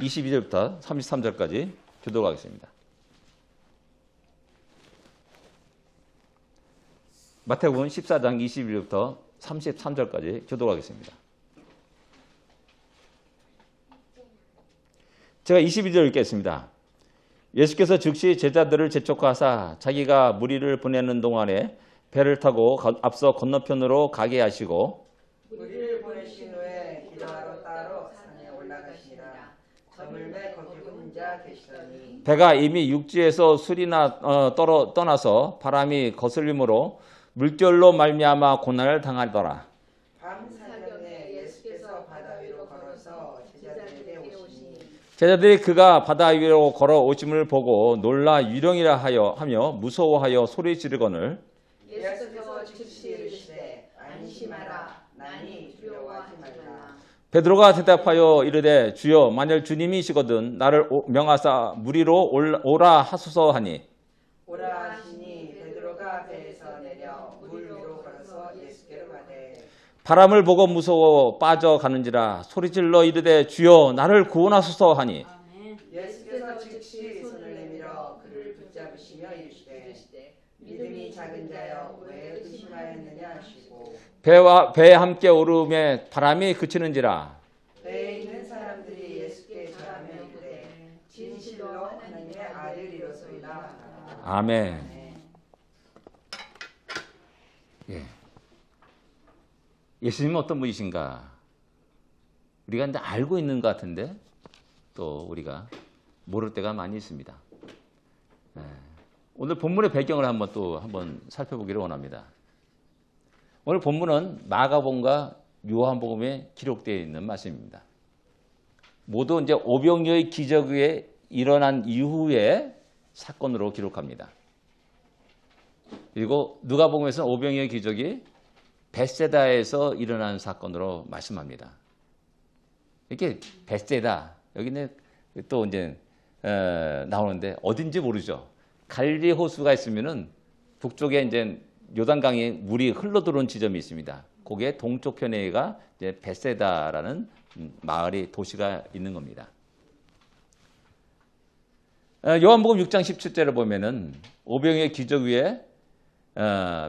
22절부터 33절까지 교도록 하겠습니다. 마태복음 14장 21절부터 33절까지 교도록 하겠습니다. 제가 22절 읽겠습니다. 예수께서 즉시 제자들을 재촉하사 자기가 무리를 보내는 동안에 배를 타고 앞서 건너편으로 가게 하시고 무리를 보내신 후에 기도하러 따로 산에 올라가시니라. 저물매 거기 혼자 계시더니 배가 이미 육지에서 술이나 떠나서 바람이 거슬림으로 물결로 말미암아 고난을 당하더라. 밤 사경에 예수께서 바다 위로 걸어서 제자들에게 오시니 제자들이 그가 바다 위로 걸어오심을 보고 놀라 유령이라 하며 무서워하여 소리 지르거늘 예수께서 즉시 이르시되 안심하라 나니 두려워하지 말라. 베드로가 대답하여 이르되 주여 만일 주님이시거든 나를 명하사 무리로 오라 하소서 하니 오라 하시니 베드로가 배에서 내려 물 위로 걸어서 예수께로 가되 바람을 보고 무서워 빠져가는지라 소리질러 이르되 주여 나를 구원하소서 하니 예수께서 즉시 손을 내밀어 그를 붙잡으시며 이르시되 믿음이 작은 자여 왜 의심하였느냐 하시고 배에 함께 오름에 바람이 그치는지라 배에 있는 사람들이 예수께 절하며 이르되 진실로 하나님의 아들이로소이다. 아멘. 예. 예수님은 어떤 분이신가? 우리가 이제 알고 있는 것 같은데 또 우리가 모를 때가 많이 있습니다. 예. 오늘 본문의 배경을 한번 살펴보기를 원합니다. 오늘 본문은 마가복음과 요한복음에 기록되어 있는 말씀입니다. 모두 이제 오병이어의 기적에 일어난 이후의 사건으로 기록합니다. 그리고 누가복음에서는 오병이어의 기적이 벳세다에서 일어난 사건으로 말씀합니다. 이렇게 벳세다 여기는 또 이제 나오는데 어딘지 모르죠. 갈릴리 호수가 있으면은 북쪽에 이제 요단강에 물이 흘러 들어온 지점이 있습니다. 거기에 동쪽 편에가 이제 벳세다라는 마을이 도시가 있는 겁니다. 요한복음 6장 17절을 보면은 오병이어의 기적 위에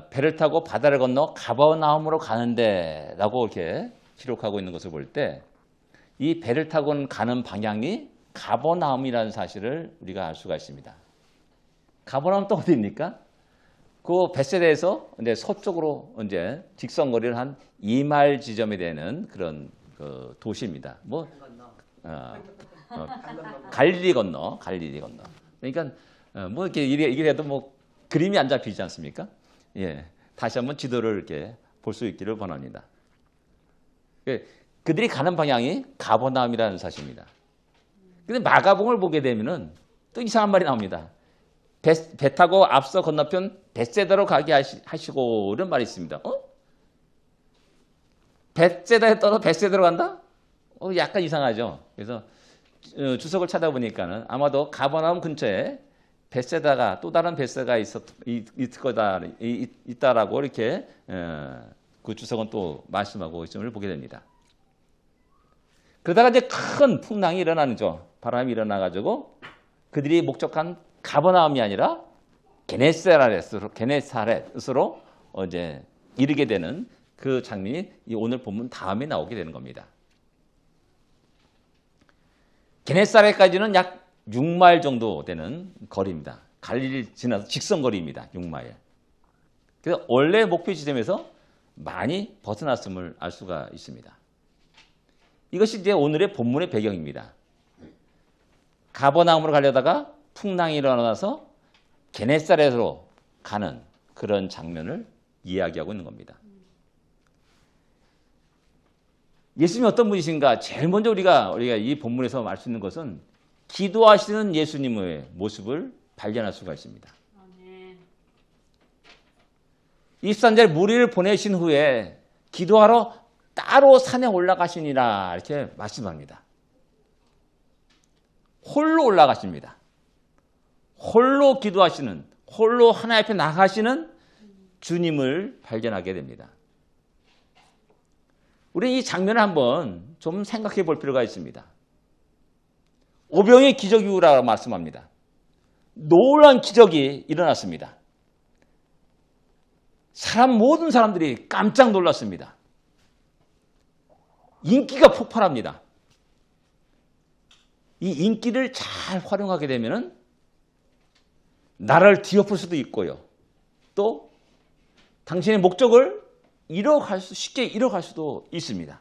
배를 타고 바다를 건너 가버나움으로 가는데라고 이렇게 기록하고 있는 것을 볼 때 이 배를 타고 가는 방향이 가버나움이라는 사실을 우리가 알 수가 있습니다. 가버나움 또 어디입니까? 그 벳세다에서 이제 서쪽으로 이제 직선거리를 한 2마일 지점이 되는 그런 그 도시입니다. 갈릴리 건너. 그러니까 뭐 이렇게 해도 뭐 그림이 안 잡히지 않습니까? 예, 다시 한번 지도를 이렇게 볼 수 있기를 권합니다. 그들이 가는 방향이 가버나움이라는 사실입니다. 근데 마가복음을 보게 되면은 또 이상한 말이 나옵니다. 배 타고 앞서 건너편 벳세다로 가게 하시고 이런 말이 있습니다. 벳세다에 떠서 벳세다로 간다? 약간 이상하죠. 그래서 주석을 찾아보니까는 아마도 가버나움 근처에 벳세다가 또 다른 벳세다가 있다라고 이렇게 그 주석은 또 말씀하고 있음을 보게 됩니다. 그러다가 이제 큰 풍랑이 일어나죠. 바람이 일어나가지고 그들이 목적한 가버나움이 아니라 게네사렛으로 이제 이르게 되는 그 장면이 오늘 본문 다음에 나오게 되는 겁니다. 게네사렛까지는 약 6마일 정도 되는 거리입니다. 갈릴리 지나서 직선거리입니다. 6마일. 그래서 원래 목표 지점에서 많이 벗어났음을 알 수가 있습니다. 이것이 이제 오늘의 본문의 배경입니다. 가버나움으로 가려다가 풍랑이 일어나서 게네사렛으로 가는 그런 장면을 이야기하고 있는 겁니다. 예수님이 어떤 분이신가? 제일 먼저 우리가 이 본문에서 알 수 있는 것은 기도하시는 예수님의 모습을 발견할 수가 있습니다. 23절 무리를 보내신 후에 기도하러 따로 산에 올라가시니라 이렇게 말씀합니다. 홀로 올라가십니다. 홀로 기도하시는, 홀로 하나님 앞에 나가시는 주님을 발견하게 됩니다. 우리 이 장면을 한번 좀 생각해 볼 필요가 있습니다. 오병의 기적 이후라고 말씀합니다. 놀라운 기적이 일어났습니다. 모든 사람들이 깜짝 놀랐습니다. 인기가 폭발합니다. 이 인기를 잘 활용하게 되면은 나라를 뒤엎을 수도 있고요. 또 당신의 목적을 쉽게 이뤄갈 수도 있습니다.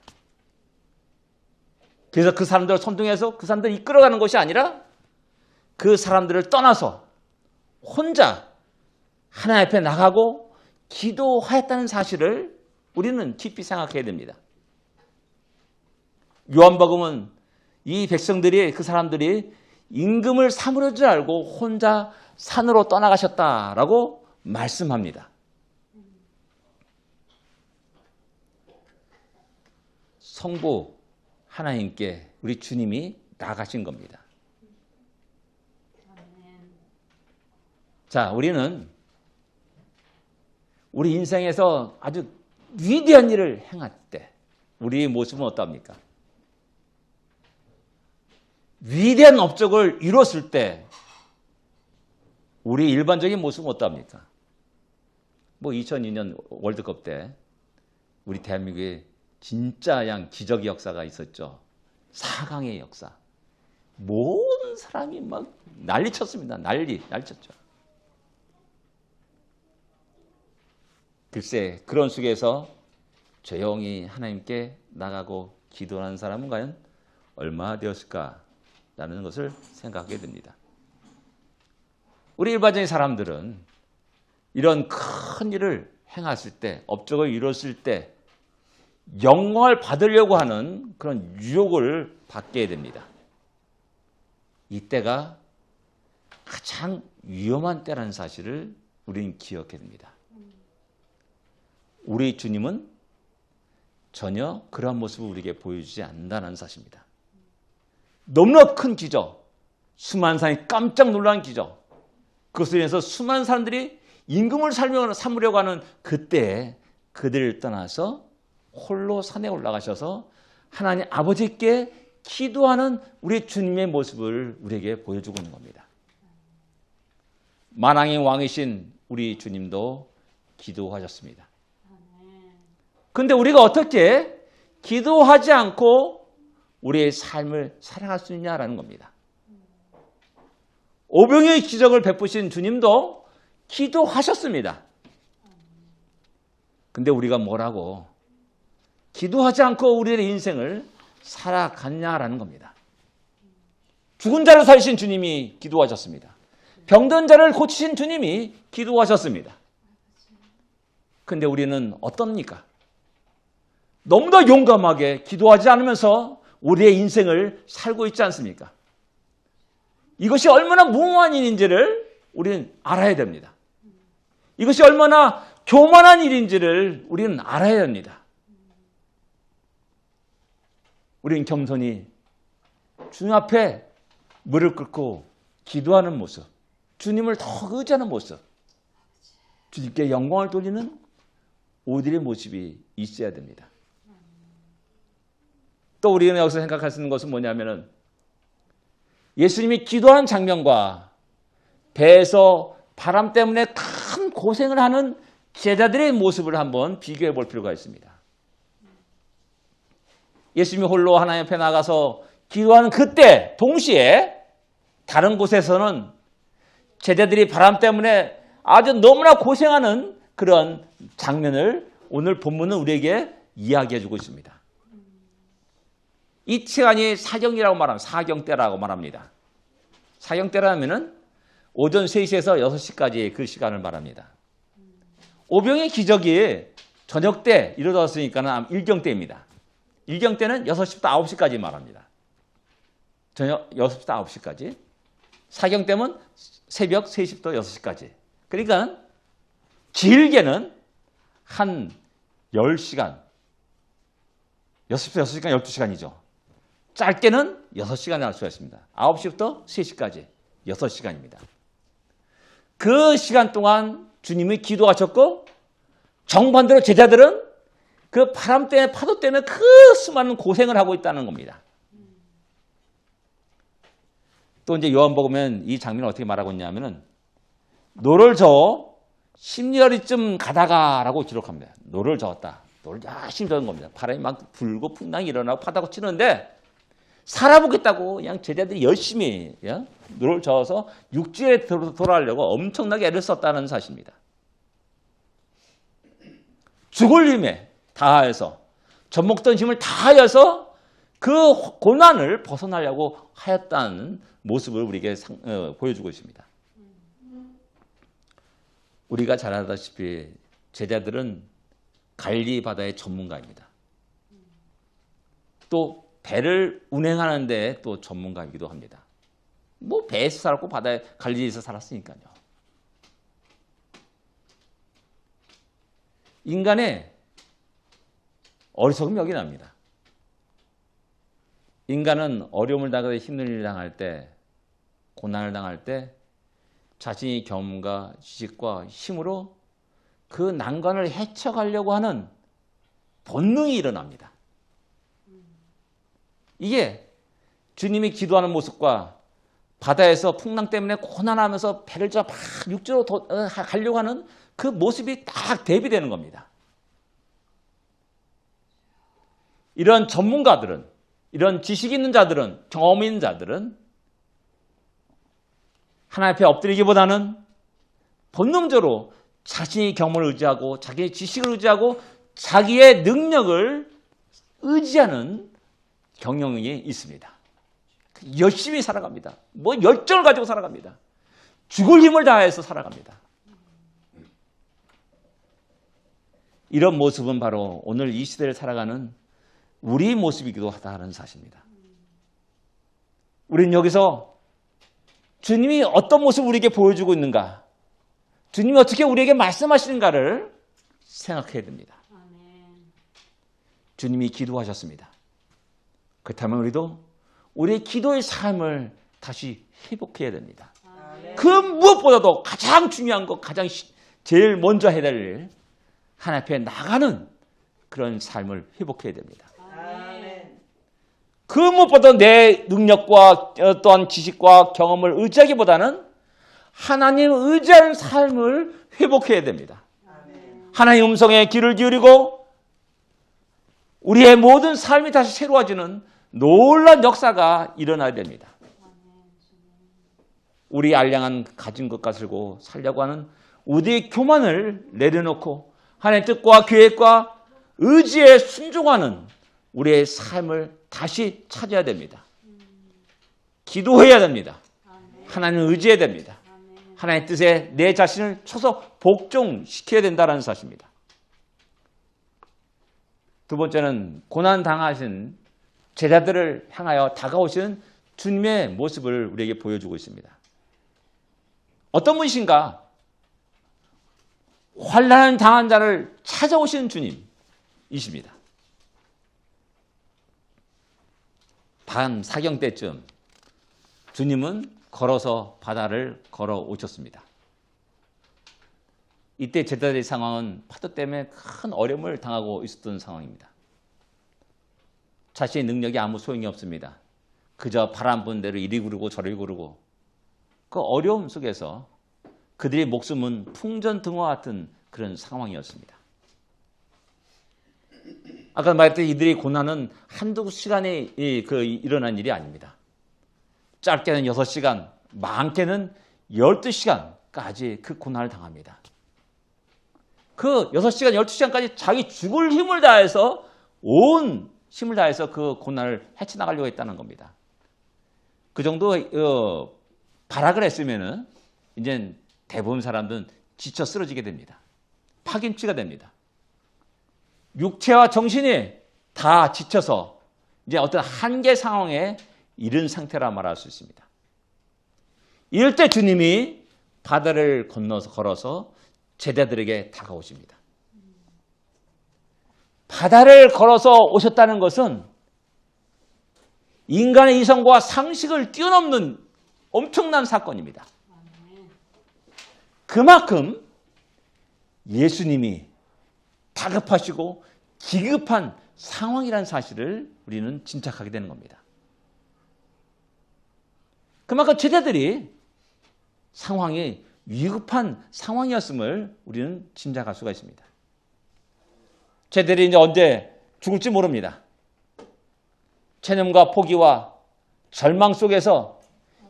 그래서 그 사람들을 선동해서 그 사람들을 이끌어가는 것이 아니라 그 사람들을 떠나서 혼자 하나님 앞에 나가고 기도하였다는 사실을 우리는 깊이 생각해야 됩니다. 요한복음은 이 백성들이, 그 사람들이 임금을 삼으려 줄 알고 혼자 산으로 떠나가셨다라고 말씀합니다. 성부 하나님께 우리 주님이 나가신 겁니다. 자, 우리는 우리 인생에서 아주 위대한 일을 행할 때 우리의 모습은 어떠합니까? 위대한 업적을 이뤘을 때 우리 일반적인 모습은 어떠합니까? 2002년 월드컵 때 우리 대한민국에 진짜 기적의 역사가 있었죠. 4강의 역사. 모든 사람이 막 난리쳤습니다. 난리쳤죠. 글쎄, 그런 속에서 조용히 하나님께 나가고 기도하는 사람은 과연 얼마나 되었을까라는 것을 생각하게 됩니다. 우리 일반적인 사람들은 이런 큰 일을 행했을 때, 업적을 이뤘을 때 영광을 받으려고 하는 그런 유혹을 받게 됩니다. 이때가 가장 위험한 때라는 사실을 우리는 기억해야 됩니다. 우리 주님은 전혀 그러한 모습을 우리에게 보여주지 않는다는 사실입니다. 너무나 큰 기적, 수많은 사람이 깜짝 놀란 기적, 그것을 위해서 수많은 사람들이 임금을 삼으려고 하는 그때에 그들을 떠나서 홀로 산에 올라가셔서 하나님 아버지께 기도하는 우리 주님의 모습을 우리에게 보여주고 있는 겁니다. 만왕의 왕이신 우리 주님도 기도하셨습니다. 그런데 우리가 어떻게 기도하지 않고 우리의 삶을 살아갈 수 있냐라는 겁니다. 오병이의 기적을 베푸신 주님도 기도하셨습니다. 근데 우리가 뭐라고 기도하지 않고 우리의 인생을 살아갔냐라는 겁니다. 죽은 자를 살리신 주님이 기도하셨습니다. 병든 자를 고치신 주님이 기도하셨습니다. 근데 우리는 어떻습니까? 너무나 용감하게 기도하지 않으면서 우리의 인생을 살고 있지 않습니까? 이것이 얼마나 무모한 일인지를 우리는 알아야 됩니다. 이것이 얼마나 교만한 일인지를 우리는 알아야 합니다. 우리는 겸손히 주님 앞에 무릎 꿇고 기도하는 모습, 주님을 더 의지하는 모습, 주님께 영광을 돌리는 우리의 모습이 있어야 됩니다. 또 우리는 여기서 생각할 수 있는 것은 뭐냐면은 예수님이 기도하는 장면과 배에서 바람 때문에 큰 고생을 하는 제자들의 모습을 한번 비교해 볼 필요가 있습니다. 예수님이 홀로 하나님 앞에 나가서 기도하는 그때 동시에 다른 곳에서는 제자들이 바람 때문에 아주 너무나 고생하는 그런 장면을 오늘 본문은 우리에게 이야기해 주고 있습니다. 이 시간이 사경이라고 말합니다. 사경때라고 말합니다. 사경때라면은 오전 3시에서 6시까지의 그 시간을 말합니다. 오병의 기적이 저녁 때 이루어졌으니까 일경때입니다. 일경때는 6시부터 9시까지 말합니다. 저녁 6시부터 9시까지. 사경때는 새벽 3시부터 6시까지. 그러니까 길게는 한 10시간, 6시부터 6시간, 12시간이죠. 짧게는 6시간을 할 수가 있습니다. 9시부터 3시까지 6시간입니다. 그 시간 동안 주님이 기도하셨고 정반대로 제자들은 그 바람 때문에 파도 때문에 그 수많은 고생을 하고 있다는 겁니다. 또 이제 요한복음은 이 장면을 어떻게 말하고 있냐면은 노를 저어 심리어리쯤 가다가라고 기록합니다. 노를 저었다. 노를 열심히 저은 겁니다. 바람이 막 불고 풍랑이 일어나고 파다고 치는데 살아보겠다고 그냥 제자들이 열심히 노를 저어서 육지에 돌아가려고 엄청나게 애를 썼다는 사실입니다. 죽을 힘에 다하여서 젖먹던 힘을 다하여서 그 고난을 벗어나려고 하였다는 모습을 우리에게 보여주고 있습니다. 우리가 잘 알다시피 제자들은 갈릴리 바다의 전문가입니다. 또 배를 운행하는 데 또 전문가이기도 합니다. 뭐 배에서 살았고 바다에 갈릴리에서 살았으니까요. 인간의 어리석음이 여기 납니다. 인간은 어려움을 당하고 힘든 일을 당할 때, 고난을 당할 때 자신의 경험과 지식과 힘으로 그 난관을 헤쳐가려고 하는 본능이 일어납니다. 이게 주님이 기도하는 모습과 바다에서 풍랑 때문에 고난하면서 배를 막 육지로 가려고 하는 그 모습이 딱 대비되는 겁니다. 이런 전문가들은, 이런 지식 있는 자들은, 경험 있는 자들은 하나님 앞에 엎드리기보다는 본능적으로 자신의 경험을 의지하고 자기의 지식을 의지하고 자기의 능력을 의지하는 경영이 있습니다. 열심히 살아갑니다. 뭐 열정을 가지고 살아갑니다. 죽을 힘을 다해서 살아갑니다. 이런 모습은 바로 오늘 이 시대를 살아가는 우리의 모습이기도 하다는 사실입니다. 우리는 여기서 주님이 어떤 모습을 우리에게 보여주고 있는가, 주님이 어떻게 우리에게 말씀하시는가를 생각해야 됩니다. 주님이 기도하셨습니다. 그렇다면 우리도 우리의 기도의 삶을 다시 회복해야 됩니다. 그 무엇보다도 가장 중요한 것, 제일 먼저 해야 될 일, 하나님 앞에 나가는 그런 삶을 회복해야 됩니다. 그 무엇보다 내 능력과 어떠한 지식과 경험을 의지하기보다는 하나님을 의지하는 삶을 회복해야 됩니다. 하나님의 음성에 귀를 기울이고 우리의 모든 삶이 다시 새로워지는 놀라운 역사가 일어나야 됩니다. 우리 알량한 가진 것 가지고 살려고 하는 우리의 교만을 내려놓고 하나님의 뜻과 계획과 의지에 순종하는 우리의 삶을 다시 찾아야 됩니다. 기도해야 됩니다. 하나님을 의지해야 됩니다. 하나님의 뜻에 내 자신을 쳐서 복종시켜야 된다는 사실입니다. 두 번째는 고난 당하신 제자들을 향하여 다가오시는 주님의 모습을 우리에게 보여주고 있습니다. 어떤 분이신가? 환난을 당한 자를 찾아오시는 주님이십니다. 밤 사경 때쯤 주님은 걸어서 바다를 걸어 오셨습니다. 이때 제자들의 상황은 파도 때문에 큰 어려움을 당하고 있었던 상황입니다. 자신의 능력이 아무 소용이 없습니다. 그저 바람 부는 대로 이리 구르고 저리 구르고 그 어려움 속에서 그들의 목숨은 풍전등화 같은 그런 상황이었습니다. 아까 말했듯이 이들의 고난은 한두 시간에 일어난 일이 아닙니다. 짧게는 6시간, 많게는 12시간까지 그 고난을 당합니다. 그 6시간, 12시간까지 자기 죽을 힘을 다해서 온 힘을 다해서 그 고난을 헤쳐나가려고 했다는 겁니다. 그 정도 발악을 했으면은 이제 대부분 사람들은 지쳐 쓰러지게 됩니다. 파김치가 됩니다. 육체와 정신이 다 지쳐서 이제 어떤 한계 상황에 이른 상태라 말할 수 있습니다. 이럴 때 주님이 바다를 걸어서 제자들에게 다가오십니다. 바다를 걸어서 오셨다는 것은 인간의 이성과 상식을 뛰어넘는 엄청난 사건입니다. 그만큼 예수님이 다급하시고 기급한 상황이라는 사실을 우리는 짐작하게 되는 겁니다. 그만큼 제자들이 상황이 위급한 상황이었음을 우리는 짐작할 수가 있습니다. 제자들이 이제 언제 죽을지 모릅니다. 체념과 포기와 절망 속에서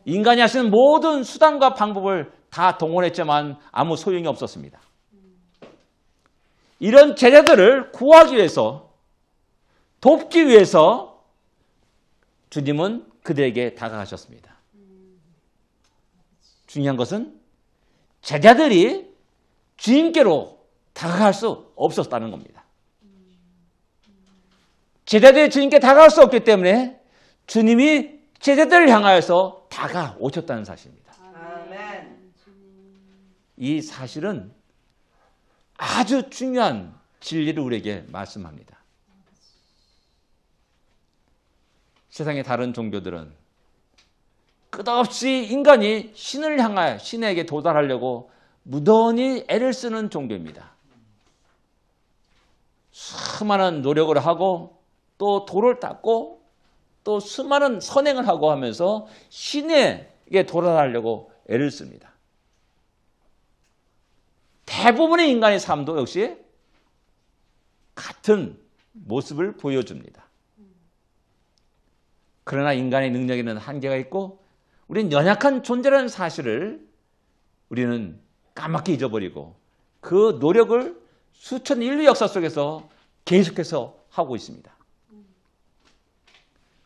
인간이 할 수 있는 모든 수단과 방법을 다 동원했지만 아무 소용이 없었습니다. 이런 제자들을 구하기 위해서, 돕기 위해서 주님은 그들에게 다가가셨습니다. 중요한 것은 제자들이 주님께로 다가갈 수 없었다는 겁니다. 제자들이 주님께 다가갈 수 없기 때문에 주님이 제자들을 향하여서 다가오셨다는 사실입니다. 아멘. 이 사실은 아주 중요한 진리를 우리에게 말씀합니다. 세상의 다른 종교들은 끝없이 인간이 신을 향하여 신에게 도달하려고 무던히 애를 쓰는 종교입니다. 수많은 노력을 하고 또 돌을 닦고 또 수많은 선행을 하고 하면서 신에게 도달하려고 애를 씁니다. 대부분의 인간의 삶도 역시 같은 모습을 보여줍니다. 그러나 인간의 능력에는 한계가 있고 우리는 연약한 존재라는 사실을 우리는 까맣게 잊어버리고 그 노력을 수천 인류 역사 속에서 계속해서 하고 있습니다.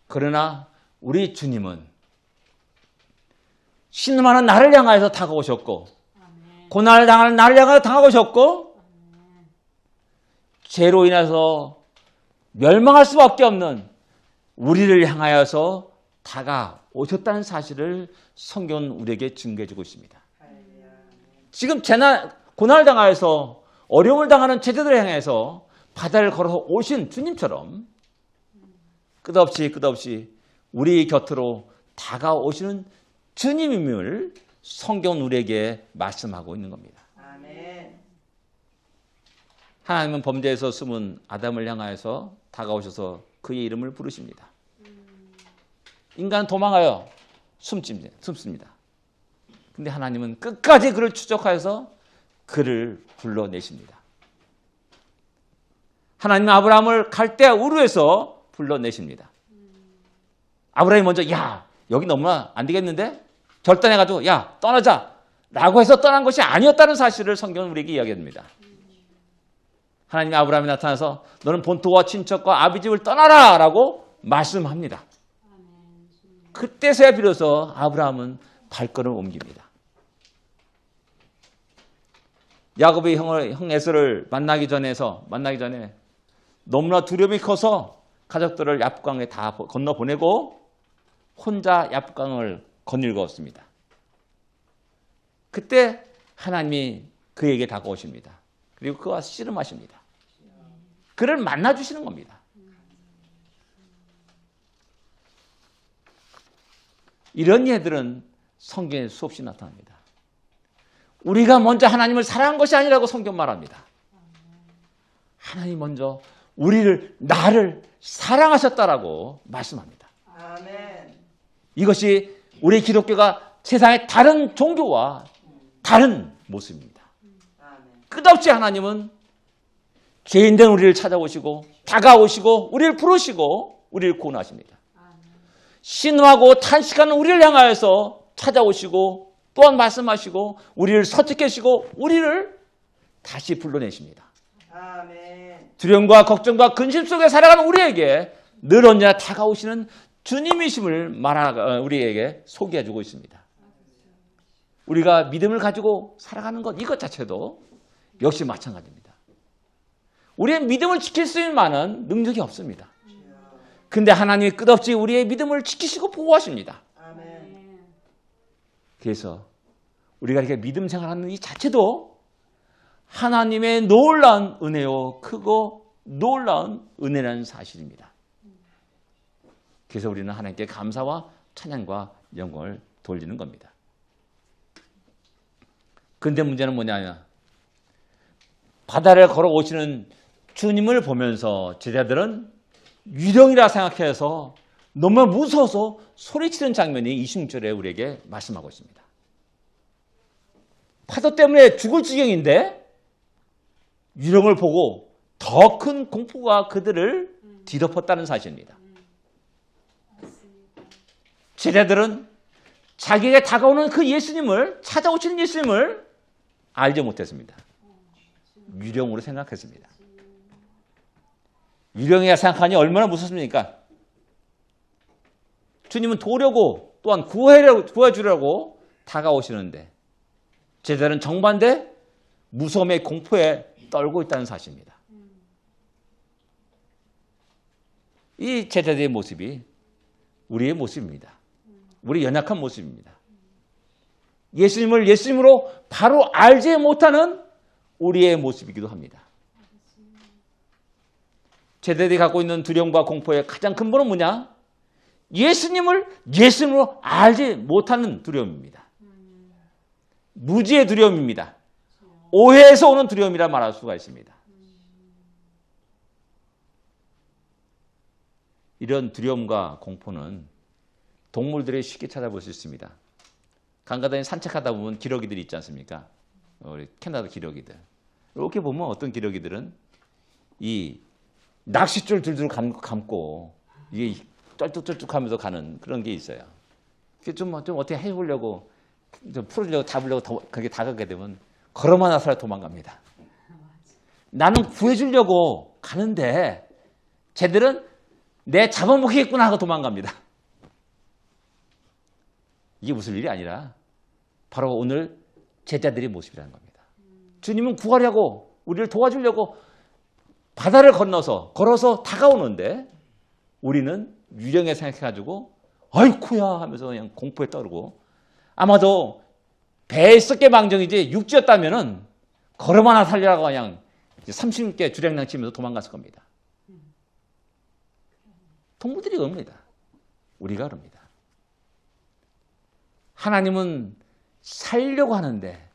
그러나 우리 주님은 신음하는 나를 향하여서 다가오셨고 고난을 당하는 나를 향하여 다가오셨고 죄로 인해서 멸망할 수밖에 없는 우리를 향하여서 다가오셨다는 사실을 성경은 우리에게 증거해 주고 있습니다. 지금 고난을 당하여서 어려움을 당하는 제자들을 향해서 바다를 걸어서 오신 주님처럼 끝없이 우리 곁으로 다가오시는 주님임을 성경은 우리에게 말씀하고 있는 겁니다. 아멘. 하나님은 범죄에서 숨은 아담을 향하여서 다가오셔서 그의 이름을 부르십니다. 인간은 도망하여 숨습니다. 근데 하나님은 끝까지 그를 추적하여서 그를 불러내십니다. 하나님은 아브라함을 갈대아 우르에서 불러내십니다. 아브라함이 먼저 야 여기 너무나 안 되겠는데 결단해가지고 야 떠나자 라고 해서 떠난 것이 아니었다는 사실을 성경은 우리에게 이야기합니다. 하나님이 아브라함이 나타나서 너는 본토와 친척과 아비집을 떠나라 라고 말씀합니다. 그때서야 비로소 아브라함은 발걸음을 옮깁니다. 야곱이 형 에서를 만나기 전에 너무나 두려움이 커서 가족들을 야복강에 다 건너보내고 혼자 야복강을 거닐었습니다. 그때 하나님이 그에게 다가오십니다. 그리고 그와 씨름하십니다. 그를 만나주시는 겁니다. 이런 예들은 성경에 수없이 나타납니다. 우리가 먼저 하나님을 사랑한 것이 아니라고 성경 말합니다. 하나님 먼저 나를 사랑하셨다라고 말씀합니다. 아멘. 이것이 우리 기독교가 세상의 다른 종교와 다른 모습입니다. 아멘. 끝없이 하나님은 죄인된 우리를 찾아오시고 다가오시고 우리를 부르시고 우리를 구원하십니다. 신음하고 탄식하는 우리를 향하여서 찾아오시고 또한 말씀하시고 우리를 설득하시고 우리를 다시 불러내십니다. 아멘. 두려움과 걱정과 근심 속에 살아가는 우리에게 늘 언제나 다가오시는 주님이심을 우리에게 소개해주고 있습니다. 우리가 믿음을 가지고 살아가는 것 이것 자체도 역시 마찬가지입니다. 우리의 믿음을 지킬 수 있는 많은 능력이 없습니다. 근데 하나님이 끝없이 우리의 믿음을 지키시고 보호하십니다. 아멘. 그래서 우리가 이렇게 믿음 생활하는 이 자체도 하나님의 놀라운 은혜요 크고 놀라운 은혜라는 사실입니다. 그래서 우리는 하나님께 감사와 찬양과 영광을 돌리는 겁니다. 근데 문제는 뭐냐면 바다를 걸어오시는 주님을 보면서 제자들은 유령이라 생각해서 너무 무서워서 소리치는 장면이 26절에 우리에게 말씀하고 있습니다. 파도 때문에 죽을 지경인데 유령을 보고 더 큰 공포가 그들을 뒤덮었다는 사실입니다. 제자들은 자기에게 다가오는 그 예수님을, 찾아오시는 예수님을 알지 못했습니다. 유령으로 생각했습니다. 유령이라 생각하니 얼마나 무섭습니까? 주님은 도우려고 또한 구해주려고 다가오시는데 제자들은 정반대 무서움의 공포에 떨고 있다는 사실입니다. 이 제자들의 모습이 우리의 모습입니다. 우리 연약한 모습입니다. 예수님을 예수님으로 바로 알지 못하는 우리의 모습이기도 합니다. 제자들이 갖고 있는 두려움과 공포의 가장 근본은 뭐냐? 예수님을 예수님으로 알지 못하는 두려움입니다. 무지의 두려움입니다. 오해에서 오는 두려움이라 말할 수가 있습니다. 이런 두려움과 공포는 동물들에 쉽게 찾아볼 수 있습니다. 강가다니 산책하다 보면 기러기들이 있지 않습니까? 우리 캐나다 기러기들. 이렇게 보면 어떤 기러기들은 이 낚싯줄 들들 감고 이게 쩔뚝쩔뚝하면서 가는 그런 게 있어요. 좀 어떻게 해보려고 좀 풀으려고 잡으려고 그렇게 다가게 되면 걸어만 나서라 도망갑니다. 나는 구해주려고 가는데 쟤들은 내 잡아먹히겠구나 하고 도망갑니다. 이게 무슨 일이 아니라 바로 오늘 제자들의 모습이라는 겁니다. 주님은 구하려고 우리를 도와주려고 바다를 걸어서 다가오는데 우리는 유령에 생각해가지고 아이쿠야 하면서 그냥 공포에 떠오르고 아마도 배에 있었게 망정이지 육지였다면은 걸음 하나 살려라고 그냥 30개 주량량 치면서 도망갔을 겁니다. 동물들이 그럽니다. 우리가 그럽니다. 하나님은 살려고 하는데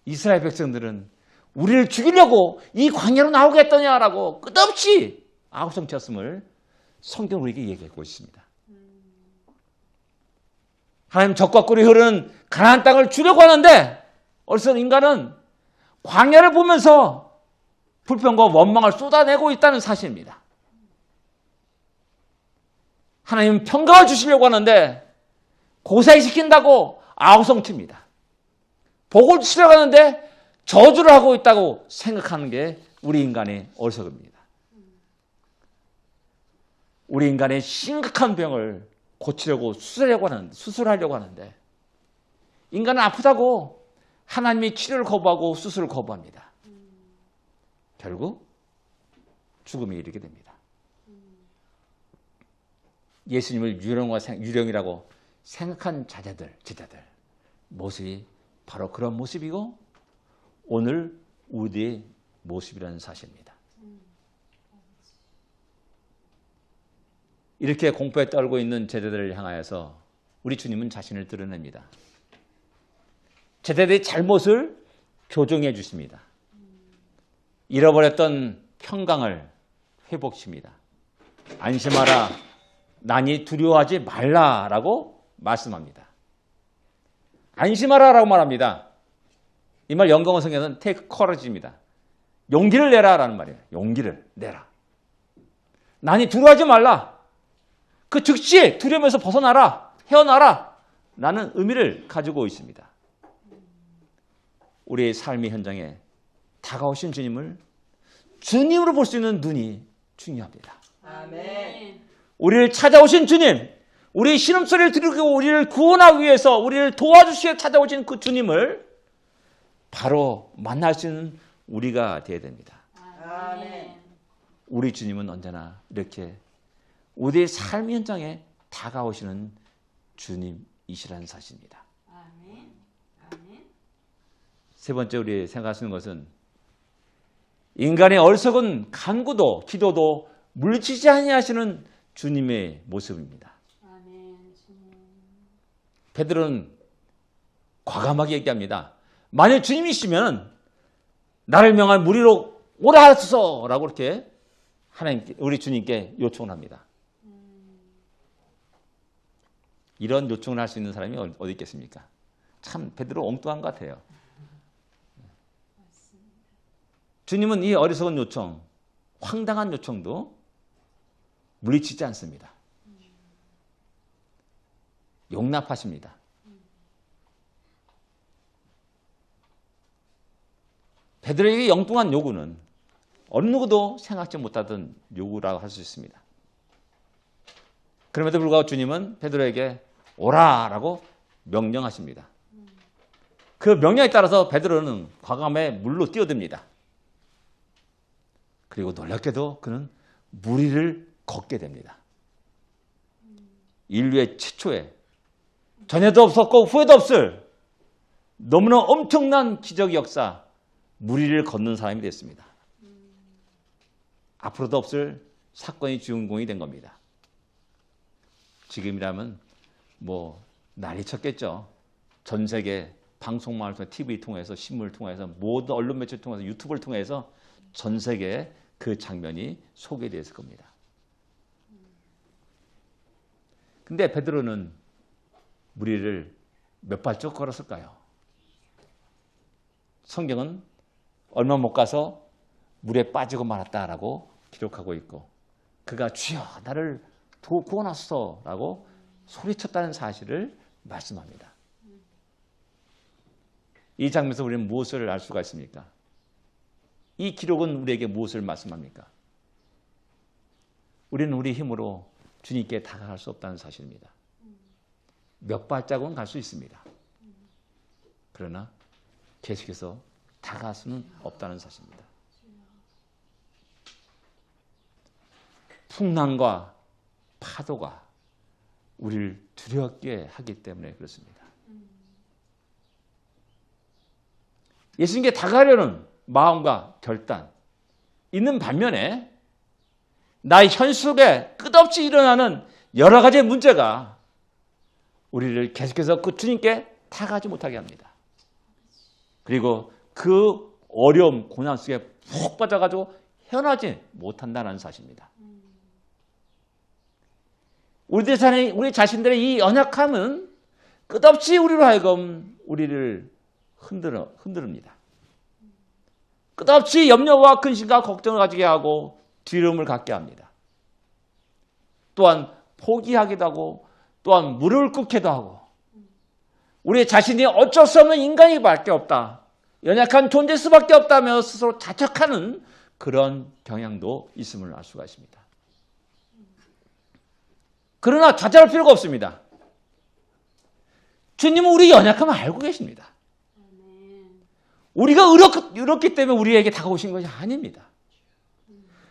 이스라엘 백성들은 우리를 죽이려고 이 광야로 나오겠더냐라고 끝없이 아우성쳤음을 성경은 우리에게 얘기하고 있습니다. 하나님 적과 꿀이 흐르는 가나안 땅을 주려고 하는데 어디서 인간은 광야를 보면서 불평과 원망을 쏟아내고 있다는 사실입니다. 하나님은 평강을 주시려고 하는데 고사시킨다고 아우성칩니다. 복을 주시려고 하는데 저주를 하고 있다고 생각하는 게 우리 인간의 어리석음입니다. 우리 인간의 심각한 병을 고치려고 수술하려고 하는데 인간은 아프다고 하나님이 치료를 거부하고 수술을 거부합니다. 결국 죽음에 이르게 됩니다. 예수님을 유령이라고 생각한 제자들 모습이 바로 그런 모습이고 오늘 우리의 모습이라는 사실입니다. 이렇게 공포에 떨고 있는 제자들을 향하여서 우리 주님은 자신을 드러냅니다. 제자들의 잘못을 교정해 주십니다. 잃어버렸던 평강을 회복시킵니다. 안심하라, 나니 두려워하지 말라라고 말씀합니다. 안심하라라고 말합니다. 이 말 영국어 성경에는 take courage입니다. 용기를 내라라는 말이에요. 용기를 내라. 나니 두려워하지 말라. 그 즉시 두려움에서 벗어나라. 헤어나라. 라는 의미를 가지고 있습니다. 우리의 삶의 현장에 다가오신 주님을 주님으로 볼 수 있는 눈이 중요합니다. 아멘. 우리를 찾아오신 주님, 우리의 신음소리를 들으고 우리를 구원하기 위해서 우리를 도와주시려 찾아오신 그 주님을 바로 만날 수 있는 우리가 되어야 됩니다. 아멘. 우리 주님은 언제나 이렇게 우리의 삶의 현장에 다가오시는 주님이시라는 사실입니다. 아멘. 아멘. 세 번째 우리 생각할 수 있는 것은 인간의 어리석은 간구도 기도도 물리치지 아니하시는 주님의 모습입니다. 아멘. 주님. 베드로는 과감하게 얘기합니다. 만약 주님이시면 나를 명한 무리로 오라 하소서라고 이렇게 하나님께 우리 주님께 요청을 합니다. 이런 요청을 할 수 있는 사람이 어디 있겠습니까? 참 베드로 엉뚱한 것 같아요. 주님은 이 어리석은 요청, 황당한 요청도 물리치지 않습니다. 용납하십니다. 베드로에게 엉뚱한 요구는 어느 누구도 생각지 못하던 요구라고 할 수 있습니다. 그럼에도 불구하고 주님은 베드로에게 오라라고 명령하십니다. 그 명령에 따라서 베드로는 과감하게 물로 뛰어듭니다. 그리고 놀랍게도 그는 물 위를 걷게 됩니다. 인류의 최초의 전에도 없었고 후에도 없을 너무나 엄청난 기적 역사, 물 위를 걷는 사람이 됐습니다. 앞으로도 없을 사건의 주인공이 된 겁니다. 지금이라면 뭐 난리 쳤겠죠. 전 세계 방송망을 통해 TV 통해서 신문을 통해서 모든 언론 매체를 통해서 유튜브를 통해서 전 세계에 그 장면이 소개되었을 겁니다. 근데 베드로는 물 위를 몇 발짝 걸었을까요? 성경은 얼마 못 가서 물에 빠지고 말았다라고 기록하고 있고 그가 주여 나를 구원하소서라고 소리쳤다는 사실을 말씀합니다. 이 장면에서 우리는 무엇을 알 수가 있습니까? 이 기록은 우리에게 무엇을 말씀합니까? 우리는 우리 힘으로 주님께 다가갈 수 없다는 사실입니다. 몇 발자국은 갈 수 있습니다. 그러나 계속해서 다가갈 수는 없다는 사실입니다. 풍랑과 파도가 우리를 두렵게 하기 때문에 그렇습니다. 예수님께 다가가려는 마음과 결단 있는 반면에 나의 현실 속에 끝없이 일어나는 여러 가지의 문제가 우리를 계속해서 그 주님께 다가가지 못하게 합니다. 그리고 그 어려움, 고난 속에 푹 빠져가지고 헤어나지 못한다는 사실입니다. 우리 자신들의 이 연약함은 끝없이 우리로 하여금 우리를 흔들립니다. 끝없이 염려와 근심과 걱정을 가지게 하고 두려움을 갖게 합니다. 또한 포기하기도 하고 또한 무릎을 꿇게도 하고 우리 자신이 어쩔 수 없는 인간이 밖에 없다. 연약한 존재일 수밖에 없다며 스스로 자책하는 그런 경향도 있음을 알 수가 있습니다. 그러나 자책할 필요가 없습니다. 주님은 우리 연약함을 알고 계십니다. 우리가 의롭기 때문에 우리에게 다가오신 것이 아닙니다.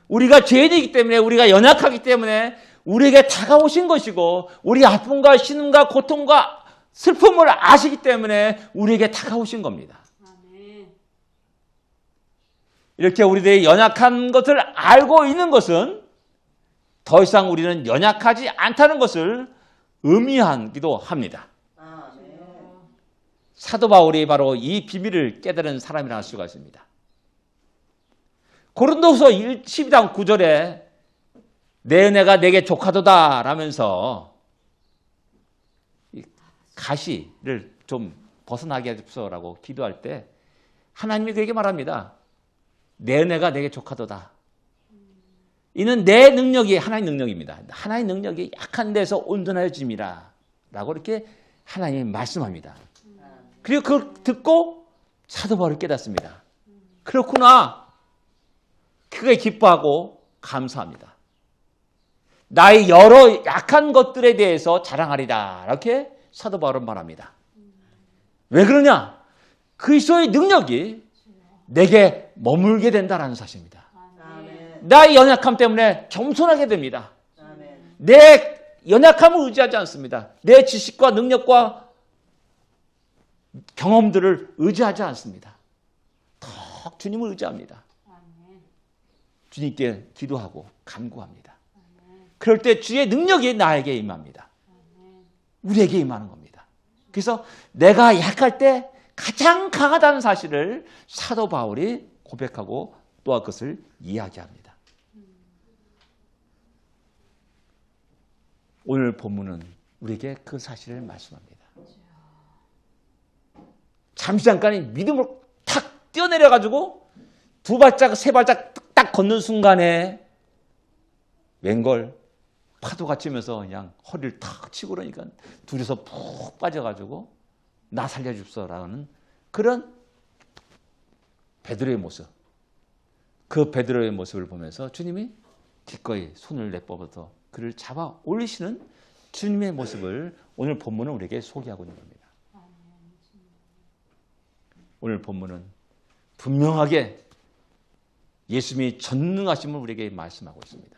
우리가 죄인이기 때문에 우리가 연약하기 때문에 우리에게 다가오신 것이고 우리 아픔과 신음과 고통과 슬픔을 아시기 때문에 우리에게 다가오신 겁니다. 이렇게 우리들의 연약한 것을 알고 있는 것은 더 이상 우리는 연약하지 않다는 것을 의미하기도 합니다. 사도 바울이 바로 이 비밀을 깨달은 사람이라 할 수가 있습니다. 고린도후서 12장 9절에 내 은혜가 내게 족하도다 라면서 가시를 좀 벗어나게 해주소서라고 기도할 때 하나님이 그에게 말합니다. 내 은혜가 내게 족하도다. 이는 내 능력이 하나의 능력입니다. 하나의 능력이 약한 데서 온전해짐이라 라고 이렇게 하나님이 말씀합니다. 그리고 그걸 듣고 사도 바울이 깨닫습니다. 그렇구나. 크게 기뻐하고 감사합니다. 나의 여러 약한 것들에 대해서 자랑하리라. 이렇게 사도 바울은 말합니다. 왜 그러냐? 그리스도의 능력이 내게 머물게 된다는 사실입니다. 나의 연약함 때문에 겸손하게 됩니다. 내 연약함을 의지하지 않습니다. 내 지식과 능력과 경험들을 의지하지 않습니다. 더 주님을 의지합니다. 주님께 기도하고 간구합니다. 그럴 때 주의 능력이 나에게 임합니다. 우리에게 임하는 겁니다. 그래서 내가 약할 때 가장 강하다는 사실을 사도 바울이 고백하고 또한 그것을 이야기합니다. 오늘 본문은 우리에게 그 사실을 말씀합니다. 잠시 잠깐 믿음으로 탁 뛰어내려가지고 두 발짝 세 발짝 딱 걷는 순간에 웬걸 파도가 치면서 그냥 허리를 탁 치고 그러니까 둘이서 푹 빠져가지고 나 살려줍소라는 그런 베드로의 모습. 그 베드로의 모습을 보면서 주님이 기꺼이 손을 내뻗어서 그를 잡아 올리시는 주님의 모습을 오늘 본문은 우리에게 소개하고 있는 겁니다. 오늘 본문은 분명하게 예수님이 전능하심을 우리에게 말씀하고 있습니다.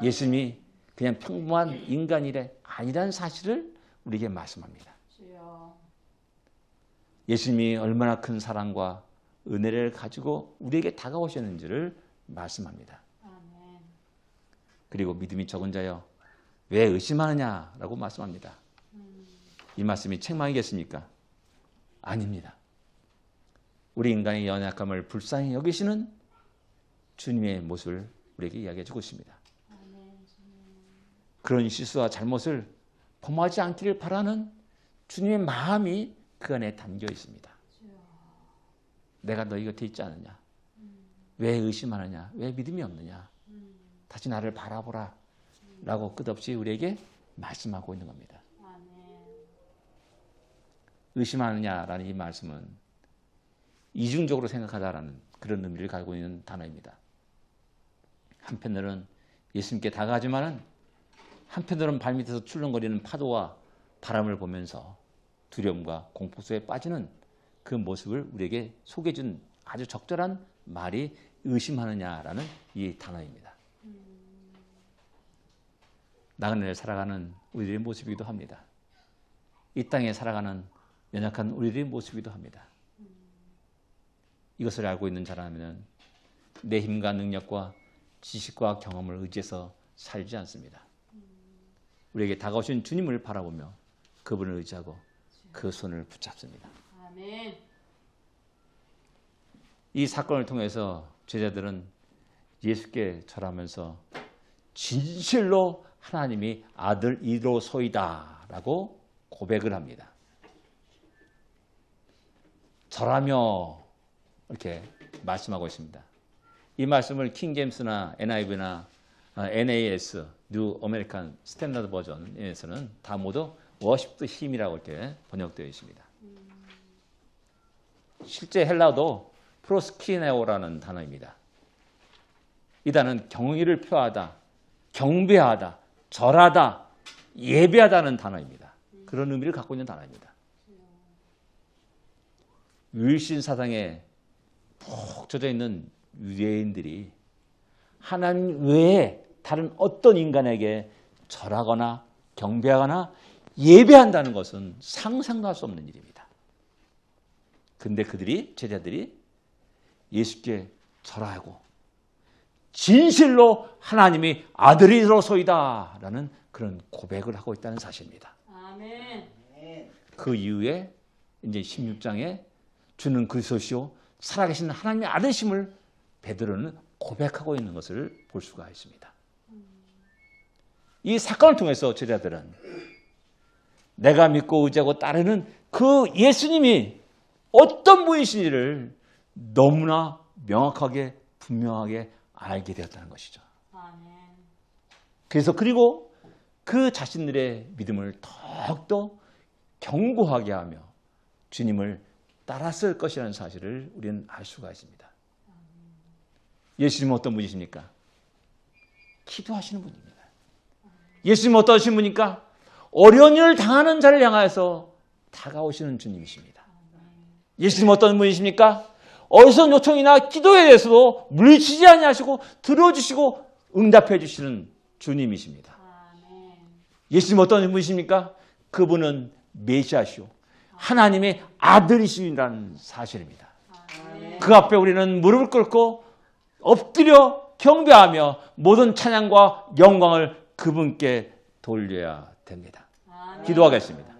예수님이 그냥 평범한 인간이래 아니라는 사실을 우리에게 말씀합니다. 예수님이 얼마나 큰 사랑과 은혜를 가지고 우리에게 다가오셨는지를 말씀합니다. 그리고 믿음이 적은 자여 왜 의심하느냐라고 말씀합니다. 이 말씀이 책망이겠습니까? 아닙니다. 우리 인간의 연약함을 불쌍히 여기시는 주님의 모습을 우리에게 이야기해 주고 있습니다. 그런 실수와 잘못을 범하지 않기를 바라는 주님의 마음이 그 안에 담겨 있습니다. 내가 너희 곁에 있지 않느냐? 왜 의심하느냐? 왜 믿음이 없느냐? 다시 나를 바라보라 라고 끝없이 우리에게 말씀하고 있는 겁니다. 의심하느냐라는 이 말씀은 이중적으로 생각하다라는 그런 의미를 가지고 있는 단어입니다. 한편으로는 예수님께 다가가지만은 한편으로는 발밑에서 출렁거리는 파도와 바람을 보면서 두려움과 공포 속에 빠지는 그 모습을 우리에게 소개해 준 아주 적절한 말이 의심하느냐라는 이 단어입니다. 나그네를 살아가는 우리들의 모습이기도 합니다. 이 땅에 살아가는 연약한 우리들의 모습이기도 합니다. 이것을 알고 있는 자라면 내 힘과 능력과 지식과 경험을 의지해서 살지 않습니다. 우리에게 다가오신 주님을 바라보며 그분을 의지하고 그 손을 붙잡습니다. 아멘. 이 사건을 통해서 제자들은 예수께 절하면서 진실로 하나님이 아들이로소이다 라고 고백을 합니다. 절하며 이렇게 말씀하고 있습니다. 이 말씀을 킹제임스나 NIV나 NAS, New American Standard 버전에서는 다 모두 워십 더 힘이라고 이렇게 번역되어 있습니다. 실제 헬라어도 프로스키네오라는 단어입니다. 이 단어는 경의를 표하다, 경배하다, 절하다, 예배하다는 단어입니다. 그런 의미를 갖고 있는 단어입니다. 유일신 사상에 푹 젖어 있는 유대인들이 하나님 외에 다른 어떤 인간에게 절하거나 경배하거나 예배한다는 것은 상상도 할 수 없는 일입니다. 근데 제자들이 예수께 절하고 진실로 하나님이 아들이로소이다 라는 그런 고백을 하고 있다는 사실입니다. 아멘. 그 이후에 이제 16장에 주는 그리스도시요 살아계신 하나님의 아들심을 베드로는 고백하고 있는 것을 볼 수가 있습니다. 이 사건을 통해서 제자들은 내가 믿고 의지하고 따르는 그 예수님이 어떤 분이신지를 너무나 명확하게 분명하게 알게 되었다는 것이죠. 아멘. 그리고 그 자신들의 믿음을 더욱더 견고하게 하며 주님을 따랐을 것이라는 사실을 우리는 알 수가 있습니다. 예수님은 어떤 분이십니까? 기도하시는 분입니다. 예수님은 어떠신 분입니까? 어려운 일을 당하는 자를 향하여서 다가오시는 주님이십니다. 예수님은 어떤 분이십니까? 어디서 요청이나 기도에 대해서도 물리치지 아니하시고 들어주시고 응답해 주시는 주님이십니다. 아멘. 예수님은 어떤 분이십니까? 그분은 메시아시오 하나님의 아들이시라는 사실입니다. 아멘. 그 앞에 우리는 무릎을 꿇고 엎드려 경배하며 모든 찬양과 영광을 그분께 돌려야 됩니다. 아멘. 기도하겠습니다.